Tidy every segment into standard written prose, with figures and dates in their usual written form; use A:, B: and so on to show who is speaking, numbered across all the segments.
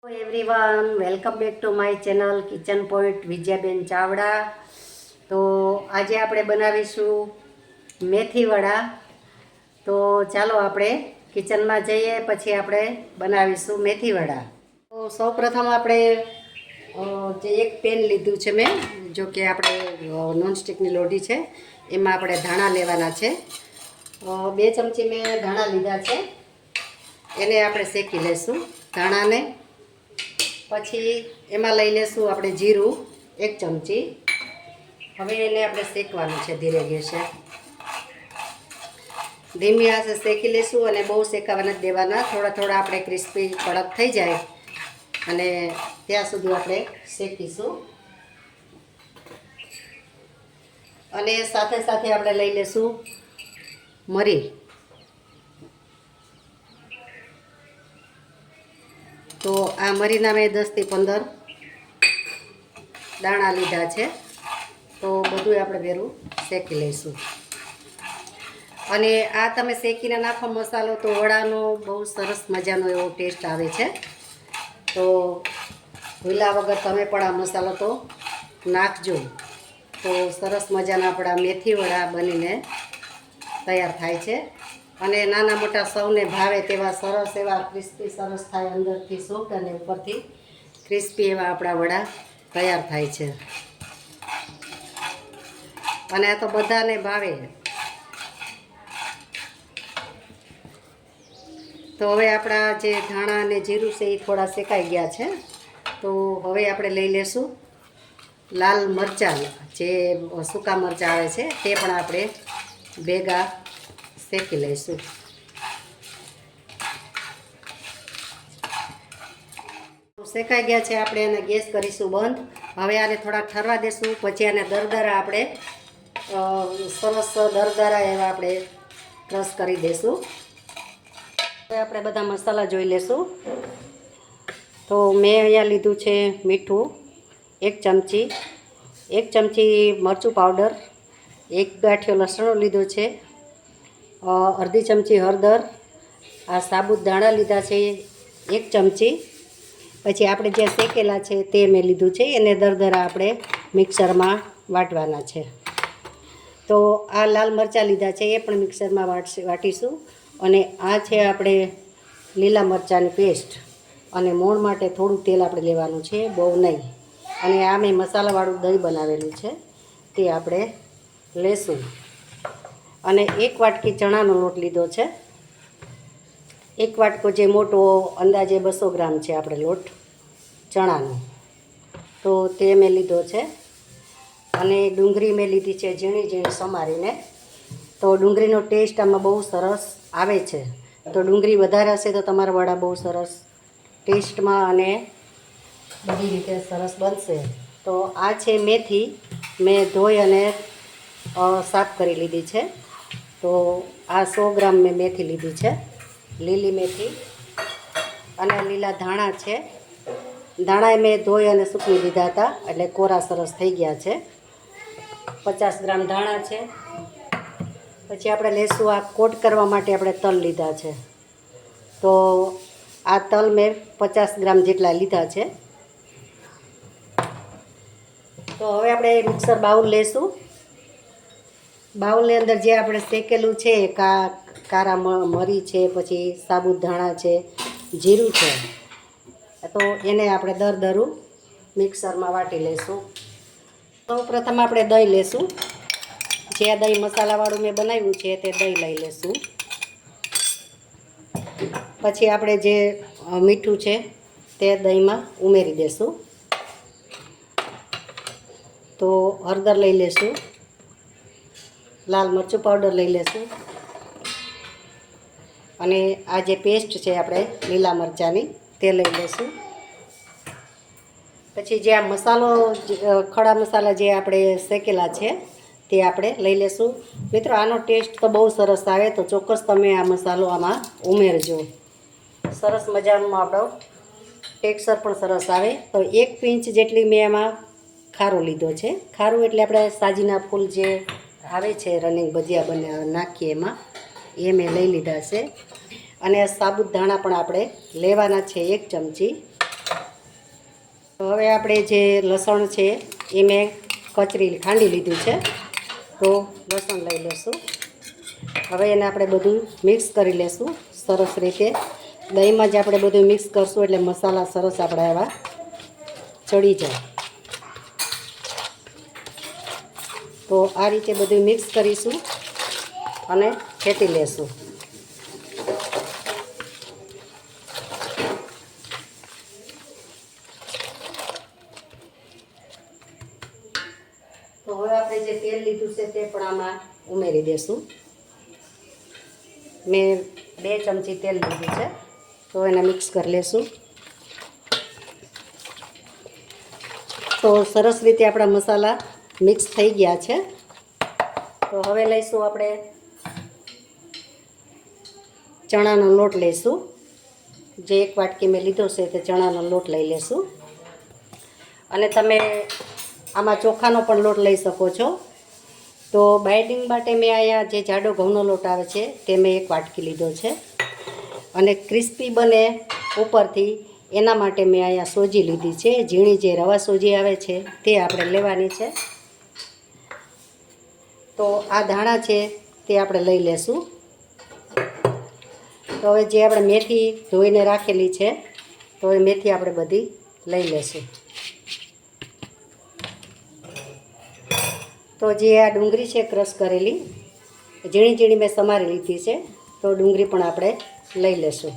A: Everyone welcome back to my channel kitchen point Vijayaben Chavda. તો આજે આપણે બનાવીશું મેથી વડા। તો ચાલો આપણે કિચનમાં જઈએ, પછી આપણે બનાવીશું મેથી વડા। તો સૌપ્રથમ આપણે જે એક પેન લીધું છે મેં, જો કે આપણે નોનસ્ટિકની લોઢી છે, એમાં આપણે ધાણા લેવાના છે। 2 ચમચી મેં ધાણા લીધા છે, એને આપણે શેકી લઈશું ધાણાને। પછી એમાં લઈ લેશું આપણે જીરું 1 ચમચી। હવે એને આપણે શેકવાનું છે ધીરે ગેસે, ધીમી આંચે શેકી લઈશું અને બહુ શેકાવા નથી દેવાના। થોડા થોડા આપણે ક્રિસ્પી કડક થઈ જાય અને ત્યાં સુધી આપણે શેકીશું। અને સાથે સાથે આપણે લઈ લેશું મરી। તો આ મરીના મેં 10 થી 15 દાણા લીધા છે। તો બધું આપણે ભેરું શેકી લઈશું। અને આ તમે શેકીને નાખો મસાલો તો વડાનો બહુ સરસ મજાનો એવો ટેસ્ટ આવે છે। તો ભૂલા વગર તમે પણ આ મસાલો તો નાખજો, તો સરસ મજાના આપણા મેથી વડા બનીને તૈયાર થાય છે। અને નાના મોટા સૌને ભાવે તેવા સરસ એવા ક્રિસ્પી સરસ થાય, અંદરથી સોફ્ટ અને ઉપરથી ક્રિસ્પી એવા આપણા વડા તૈયાર થાય છે। અને આ તો બધાને ભાવે। તો હવે આપણા જે ધાણા અને જીરું છે એ થોડા શેકાઈ ગયા છે। તો હવે આપણે લઈ લેશું લાલ મરચાં, જે સૂકા મરચાં આવે છે તે પણ આપણે ભેગા શેકી લઈશું। શેકાઈ ગયા છે, આપણે એને ગેસ કરીશું બંધ। હવે આને થોડા ઠરવા દેશું, પછી આને દરદરા આપણે સરસ દરદરા એવા આપણે ક્રશ કરી દઈશું। હવે આપણે બધા મસાલા જોઈ લેશું। તો મેં અહીંયા લીધું છે મીઠું 1 ચમચી, 1 ચમચી મરચું પાવડર, 1 ગાંઠિયો લસણ લીધો છે, અડધી ચમચી હળદર, આ સાબુત દાણા લીધા છે 1 ચમચી। પછી આપણે જે શેકેલા છે તે મેં લીધું છે, એને દરદરા આપણે મિક્સરમાં વાટવાના છે। તો આ લાલ મરચાં લીધા છે, એ પણ મિક્સરમાં વાટીશું। અને આ છે આપણે લીલા મરચાંની પેસ્ટ, અને મોણ માટે થોડું તેલ આપણે લેવાનું છે, બહુ નહીં। અને આ મેં મસાલાવાળું દહીં બનાવેલું છે તે આપણે લેશું। અને 1 વાટકી ચણાનો લોટ લીધો છે, 1 વાટકો જે મોટો અંદાજે 200 ગ્રામ છે આપણે લોટ ચણાનો, તો તે મેં લીધો છે। અને ડુંગળી મેં લીધી છે ઝીણી ઝીણી સમારીને। તો ડુંગળીનો ટેસ્ટ આમાં બહુ સરસ આવે છે, તો ડુંગળી વધારે હશે તો તમારા વડા બહુ સરસ ટેસ્ટમાં અને બધી રીતે સરસ બનશે। તો આ છે મેથી, મેં ધોઈ અને સાફ કરી લીધી છે। તો આ 100 ગ્રામ મેં મેથી લીધી છે, લીલી મેથી। અને લીલા ધાણા છે, ધાણા મેં ધોઈ અને સૂકવી દીધા હતા, એટલે કોરા સરસ થઈ ગયા છે। 50 ગ્રામ ધાણા છે। પછી આપણે લઈશું આ કોટ કરવા માટે આપણે તલ લીધા છે। તો આ તલ મેં 50 ગ્રામ જેટલા લીધા છે। તો હવે આપણે મિક્સર બાઉલ લઈશું। બાઉલની અંદર જે આપણે શેકેલું છે, કારા મરી છે, પછી સાબુત ધાણા છે, જીરું છે, તો એને આપણે દરદરું મિક્સરમાં વાટી લઈશું। સૌ પ્રથમ આપણે દહીં લેશું, જે દહીં મસાલાવાળું મેં બનાવ્યું છે તે દહીં લઈ લેશું। પછી આપણે જે મીઠું છે તે દહીંમાં ઉમેરી દેશું। તો હળદર લઈ લેશું, લાલ મરચું પાવડર લઈ લેશું, અને આ જે પેસ્ટ છે આપણે લીલા મરચાંની તે લઈ લેશું। પછી જે આ મસાલો ખડા મસાલા જે આપણે શેકેલા છે તે આપણે લઈ લેશું। મિત્રો, આનો ટેસ્ટ તો બહુ સરસ આવે, તો ચોક્કસ તમે આ મસાલો આમાં ઉમેરજો, સરસ મજાનો આપણો ટેક્સચર પણ સરસ આવે। તો 1 પિંચ જેટલી મેં એમાં ખારો લીધો છે। ખારું એટલે આપણે સાજીના ફૂલ જે આવે છે રનિંગ ભજીયા નાખીએ એમાં, એ મેં લઈ લીધા છે। અને સાબુત ધાણા પણ આપણે લેવાના છે 1 ચમચી। હવે આપણે જે લસણ છે એ મેં ખાંડી લીધું છે, તો લસણ લઈ લેશું. હવે એને આપણે બધું મિક્સ કરી લેશું સરસ રીતે. દહીંમાં જ આપણે બધું મિક્સ કરશું એટલે મસાલા સરસ આપણે એવા ચડી જાય. તો આ રીતે બધું મિક્સ કરીશું અને ફેટી લેશું. તો હવે આપણે જે તેલ લીધું છે તે પણ આમાં ઉમેરી દેશું. મેં 2 ચમચી તેલ લીધું છે, તો એને મિક્સ કરી લેશું. તો સરસ રીતે આપણા મસાલા મિક્સ થઈ ગયા છે. તો હવે લઈશું આપણે ચણાનો લોટ લઈશું. જે 1 વાટકી મેં લીધો છે તે ચણાનો લોટ લઈ લેશું. અને તમે આમાં ચોખાનો પણ લોટ લઈ શકો છો. તો બાઇન્ડિંગ માટે મેં અહીંયા જે જાડો ઘઉંનો લોટ આવે છે તે મેં 1 વાટકી લીધો છે. અને ક્રિસ્પી બને ઉપરથી એના માટે મેં અહીંયા સોજી લીધી છે. ઝીણી જે રવા સોજી આવે છે તે આપણે લેવાની છે. તો આ ધાણા છે તે આપણે લઈ લેશું. તો હવે જે આપણે મેથી ધોઈને રાખેલી છે તો એ મેથી આપણે બધી લઈ લેશું. તો જે આ ડુંગળી છે ક્રશ કરેલી ઝીણી ઝીણી મેં સમારી લીધી છે, તો ડુંગળી પણ આપણે લઈ લેશું.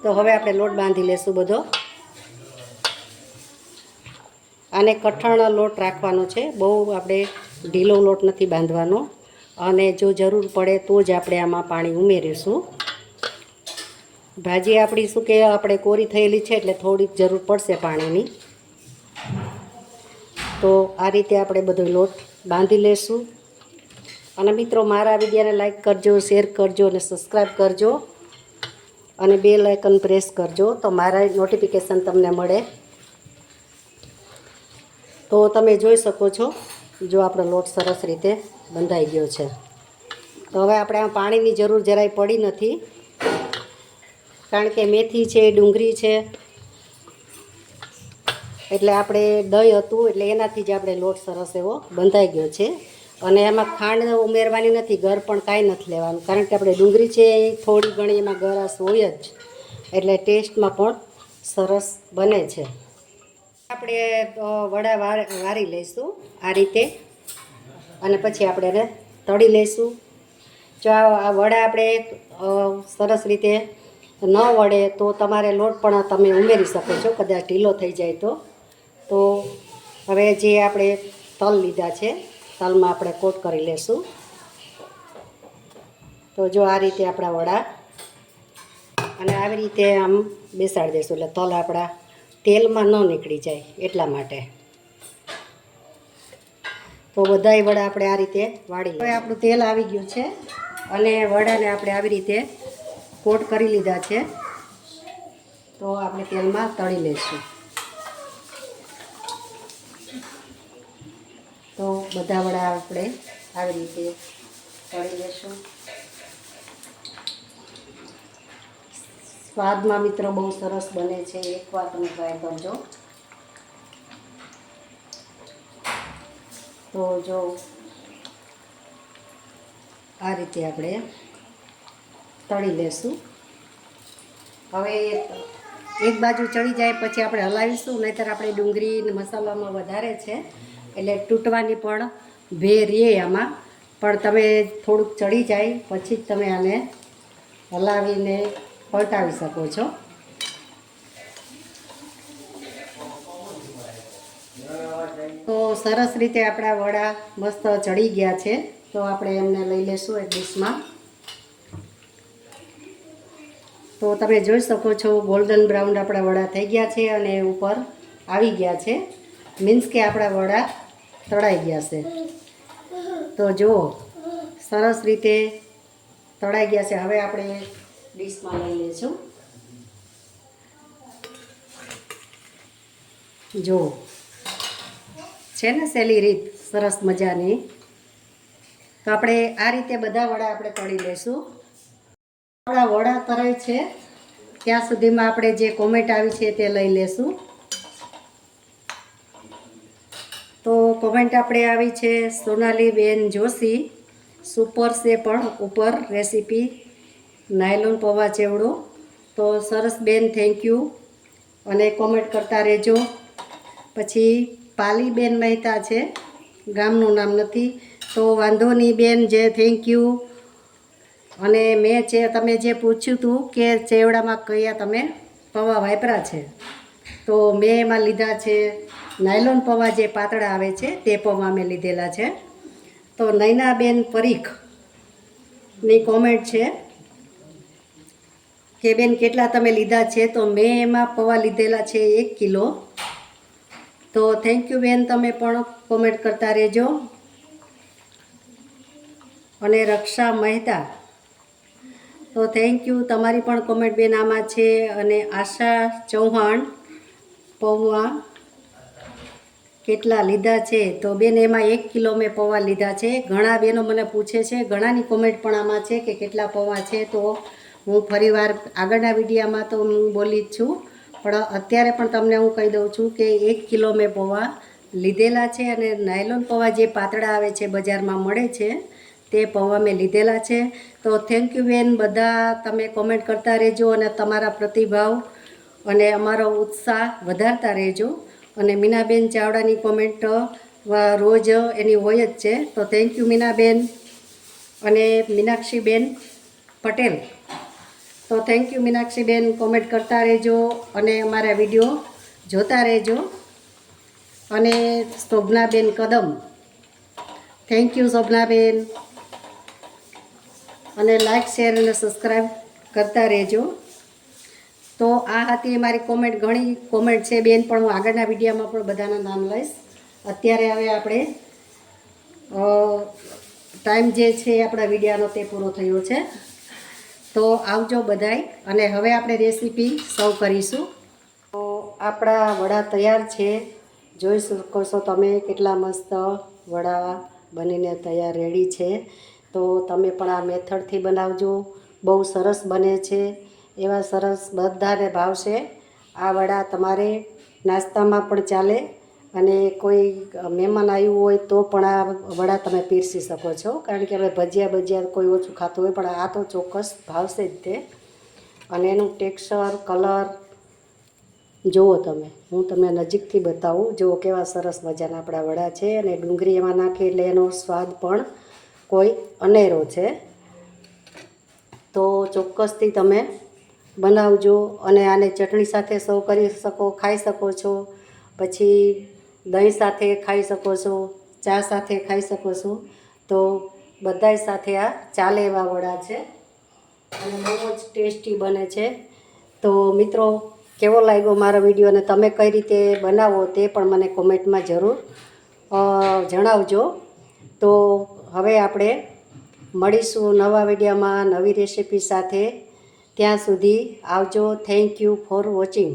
A: તો હવે આપણે લોટ બાંધી લેશું બધો. આને કઠણ લોટ રાખવાનો છે, બહુ આપણે ઢીલો લોટ નથી બાંધવાનો. અને જો જરૂર પડે તો જ આપણે આમાં પાણી ઉમેરીશું. ભાજી આપણી શું કે આપણે કોરી થયેલી છે એટલે થોડીક જરૂર પડશે પાણીની. તો આ રીતે આપણે બધો લોટ બાંધી લેશું. અને મિત્રો, મારા વિડીયોને લાઈક કરજો, શેર કરજો અને સબસ્ક્રાઈબ કરજો. અને બેલ આઇકન પ્રેસ કરજો તો મારા નોટિફિકેશન તમને મળે. તો તમે જોઈ શકો છો જો આપણો લોટ સરસ રીતે બંધાઈ ગયો છે. તો હવે આપણે આ પાણીની જરૂર જરાય પડી નથી, કારણ કે મેથી છે, ડુંગળી છે, એટલે આપણે દહીં હતું એટલે એનાથી જ આપણે લોટ સરસ એવો બંધાઈ ગયો છે. અને એમાં ખાંડ ઉમેરવાની નથી, ગર પણ કાંઈ નથી લેવાનું, કારણ કે આપણે ડુંગળી છે એ થોડી ઘણી એમાં ગરાશ હોય જ, એટલે ટેસ્ટમાં પણ સરસ બને છે. આપણે વડા વારી લઈશું આ રીતે, અને પછી આપણે એને તળી લઈશું. જો આ વડા આપણે સરસ રીતે ન વળે તો તમારે લોટ પણ તમે ઉમેરી શકો છો, કદાચ ઢીલો થઈ જાય તો. તો હવે જે આપણે તલ લીધા છે, તલમાં આપણે કોટ કરી લેશું. તો જો આ રીતે આપણા વડા, અને આવી રીતે આમ બેસાડી દઈશું એટલે તલ આપણા તેલમાં ન નીકળી જાય એટલા માટે. તો બધાય વડા આપણે આ રીતે વાળી. હવે આપણું તેલ આવી ગયું છે અને વડાને આપણે આવી રીતે કોટ કરી લીધા છે. તો આપણે તેલમાં તળી લઈશું. તો બધા વડા આપણે આવી રીતે તળી લઈશું. સ્વાદમાં મિત્રો બહુ સરસ બને છે, એકવાર તમે ટ્રાય કરજો. તો જો આ રીતે આપણે તળી લેશું. હવે એક બાજુ ચડી જાય પછી આપણે હલાવીશું, નહીંતર આપણે ડુંગળી ને મસાલામાં વધારે છે એટલે તૂટવાની પણ ભે રહે આમાં. પણ તમે થોડુંક ચડી જાય પછી જ તમે આને હલાવીને પલટાવી શકો છો. તો સરસ રીતે આપણા વડા મસ્ત ચડી ગયા છે. તો આપણે એમને લઈ લેશું એક ડીશમાં. તો તમે જોઈ શકો છો ગોલ્ડન બ્રાઉન આપણા વડા થઈ ગયા છે અને ઉપર આવી ગયા છે, મીન્સ કે આપણા વડા તળાઈ ગયા છે. તો જુઓ સરસ રીતે તળાઈ ગયા છે. હવે આપણે ડીશમાં લઈ લઈશું. જુઓ છે ને સહેલી રીત સરસ મજાની. તો આપણે આ રીતે બધા વડા આપણે તળી લઈશું. આપણા વડા તળાય છે ત્યાં સુધીમાં આપણે જે કોમેન્ટ આવી છે તે લઈ લેશું. તો કોમેન્ટ આપણે આવી છે સોનાલીબેન જોશી, સુપર છે પણ ઉપર રેસીપી નાયલોન પૌવા ચેવડો. તો સરસ બેન, થેન્ક યુ અને કોમેન્ટ કરતા રહેજો. પછી પાલીબેન મહેતા છે, ગામનું નામ નથી, તો વાંધો નહીં બેન, જે થેન્ક યુ. અને તમે જે પૂછ્યું હતું કે ચેવડામાં કયા તમે પૌવા વાપરા છે, તો મેં એમાં લીધા છે નાયલોન પૌવા, જે પાતળા આવે છે તે પૌવા મેં લીધેલા છે. તો નૈનાબેન પરીખની કોમેન્ટ છે કે બેન કેટલા તમે લીધા છે, તો મેં એમાં પૌવા લીધેલા છે 1 કિલો. તો થેન્ક યુ બેન, તમે પણ કોમેન્ટ કરતા રહેજો. અને રક્ષા મહેતા, તો થેન્ક યુ, તમારી પણ કોમેન્ટ બેન આમાં છે. અને આશા ચૌહાણ, પૌવા કેટલા લીધા છે, તો બેન એમાં 1 કિલો મેં પૌવા લીધા છે. ઘણા બહેનો મને પૂછે છે, ઘણાની કોમેન્ટ પણ આમાં છે કે કેટલા પૌવા છે. તો હું ફરીવાર આગળના વિડીયામાં તો હું બોલી જ છું, પણ અત્યારે પણ તમને હું કહી દઉં છું કે 1 કિલો મેં પૌવા લીધેલા છે. અને નાયલોન પૌવા જે પાતળા આવે છે, બજારમાં મળે છે, તે પૌવા મેં લીધેલા છે. તો થેન્ક યુ બેન, બધા તમે કોમેન્ટ કરતા રહેજો અને તમારા પ્રતિભાવ અને અમારો ઉત્સાહ વધારતા રહેજો. અને મીનાબેન ચાવડાની કોમેન્ટ રોજ એની હોય જ છે. તો થેન્ક યુ મીનાબેન. અને મીનાક્ષીબેન પટેલ, તો થેન્ક યુ મીનાક્ષીબેન, કોમેન્ટ કરતા રહેજો અને અમારા વિડીયો જોતા રહેજો. અને શોભનાબેન કદમ, થેન્ક યુ શોભનાબેન. અને લાઈક, શેર અને સબસ્ક્રાઈબ કરતા રહેજો. તો આ હતી મારી કોમેન્ટ. ઘણી કોમેન્ટ છે બેન, પણ હું આગળના વિડીયોમાં પણ બધાના નામ લઈશ. અત્યારે હવે આપણે ટાઈમ જે છે આપણા વિડીયાનો તે પૂરો થયો છે. તો આવજો બધાય. અને હવે આપણે રેસીપી સર્વ કરીશું. તો આપણા વડા તૈયાર છે, જોઈ શકો છો તમે કેટલા મસ્ત વડા બનીને તૈયાર રેડી છે. તો તમે પણ આ મેથડથી બનાવજો, બહુ સરસ બને છે. એવા સરસ, બધાને ભાવશે આ વડા. તમારે નાસ્તામાં પણ ચાલે, અને કોઈ મહેમાન આવ્યું હોય તો પણ આ વડા તમે પીરસી શકો છો. કારણ કે હવે ભજીયા કોઈ ઓછું ખાતું હોય, પણ આ તો ચોક્કસ ભાવશે જ તે. અને એનું ટેક્સચર, કલર જુઓ તમે, હું તમને નજીકથી બતાવું. જુઓ કેવા સરસ મજાના આપણા વડા છે. અને ડુંગળી એમાં નાખી એટલે એનો સ્વાદ પણ કોઈ અનેરો છે. તો ચોક્કસથી તમે બનાવજો. અને આને ચટણી સાથે સર્વ કરી શકો, ખાઈ શકો છો. પછી દહીં સાથે ખાઈ શકો છો, ચા સાથે ખાઈ શકો છો. તો બધાય સાથે આ ચાલે એવા વડા છે. અને બહુ જ ટેસ્ટી બને છે. તો મિત્રો, કેવો લાગ્યો મારો વિડીયો અને તમે કઈ રીતે બનાવો તે પણ મને કોમેન્ટમાં જરૂર જણાવજો. તો હવે આપણે મળીશું નવા વિડીયોમાં નવી રેસીપી સાથે. ત્યાં સુધી આવજો. Thank you for watching.